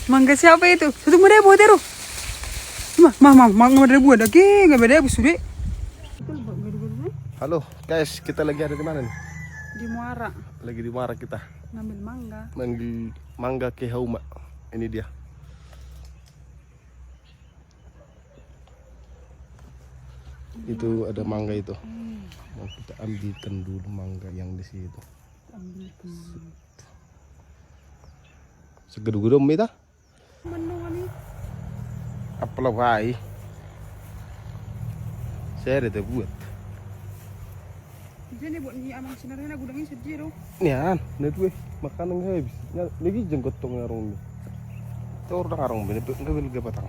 Mangga siapa itu? Satu muda buat teru. Mangga ada buat lagi, nggak beda sudah. Halo guys, kita lagi ada di mana nih? Di Muara. Lagi di Muara kita. Ngambil mangga. Manggil mangga ke Hauma. Ini dia. Itu ada mangga itu. Mau kita ambilkan dulu mangga yang di situ. Segedung-gedung kita. Menungan nih. Apalah wai. Saya ada buat. Jadi buat ni amang sinarnya gudangnya sedih dong. Nian, net gue makanan nggak habis. Lagi jenggot tong ngarung. Tor ngarung bener nggak beli batang.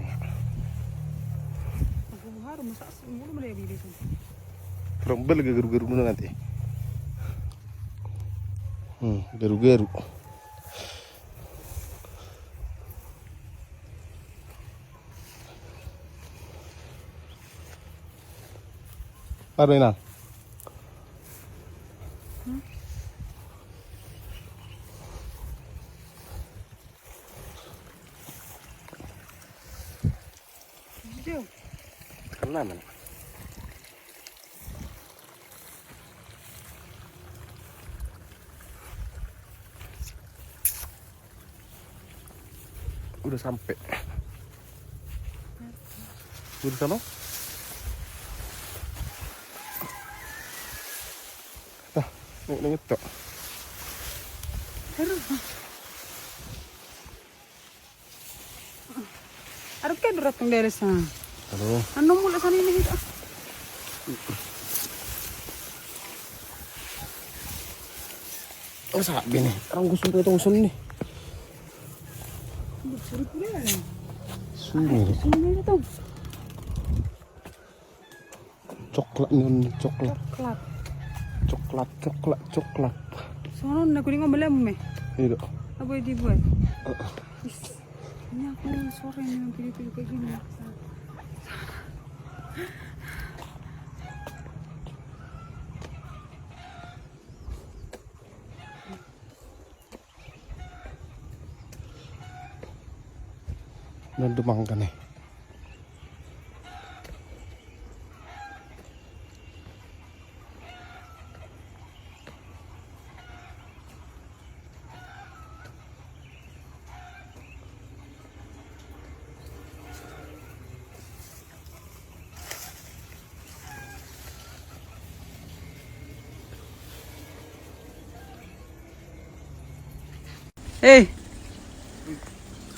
Aku harus masak mulu mulai beli tu. Orang beli garu-garu dulu nanti. Garu-garu. Apa ini? Jauh. Kena mana? Udah sampai. Udah sana? Tah, ngetok. Aduh kan datang dari sana. Halo. Anu mula sana ini kita. Oh sabi nih, orang gue sumpah itu usun nih. Suri pula lah. Sumir. Sini tu. Coklat nih, coklat. Coklat. Sono nak kuning ngomel me. Ini dok. Apa yang dibuat? Ini aku sore nih pilih-pilih kayak gini. Dan mangga nih.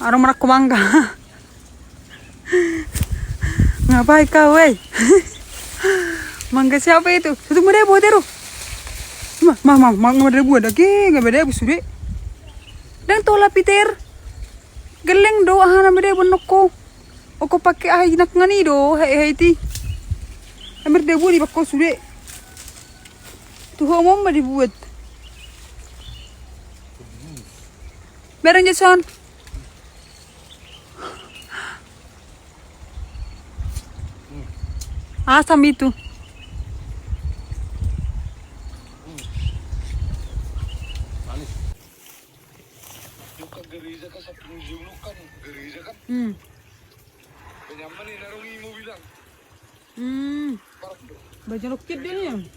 Orang merak mangga. Ngapain kau, weh? Mangga siapa itu? Satu muda buat teru. Mangga ada buat lagi, nggak beda sudah. Dan tola Peter. Geleng do ahana beda benoko. Oko pakai ahi nak ngani do, hai ti. Amir debu di bakko sudah. Tuh omong mah dibuat. Barang Jason. Asam itu. Juga gereja kan saking julukan gereja kan. Penyaman nih narungi mau bilang. Baju lokit dia ni.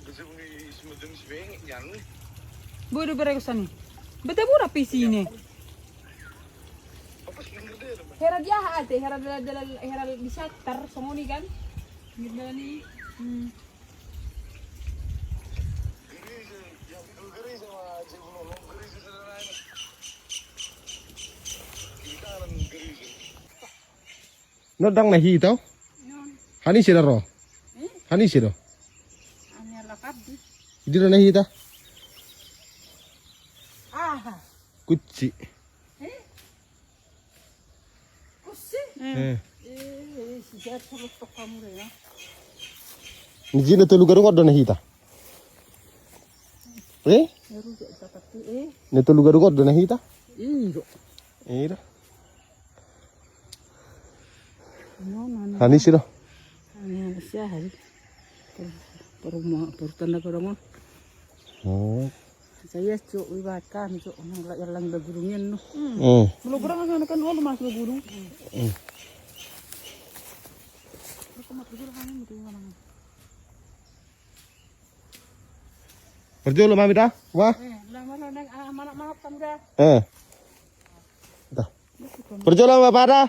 Bisa bunyi semedeng sebeng yang. Bodoh berekosan ni. Betul pura PC ni. Apa sih ngede? Hera jahat eh, hera di shutter semua ni kan. Gila ni. Gereja, yang itu gereja mah sebelum gereja sederhana. Kita kan gereja. Nodang nahi tau? Hani sih ro? Hani sih ro? Anya lakab. Idi ro nahi ta? Aha. Kuci. Sejak terus tok kamu ya. Niji na tulugar ko do nahi ta? Baru dapat Ne tulugar ko do nahi ta? Iyo. Ira. No. Hani sih ro? Anya siya hari. Perumah perutanda perangon. Oh. Saya cuk ibakan cuk nang lang bagurungin no. Belum kurang kan kan oh masuk ke gunung. Berjolo mami dah. Wah. Lah mana nang mana kamu dah. Dah. Berjolo Bapak dah.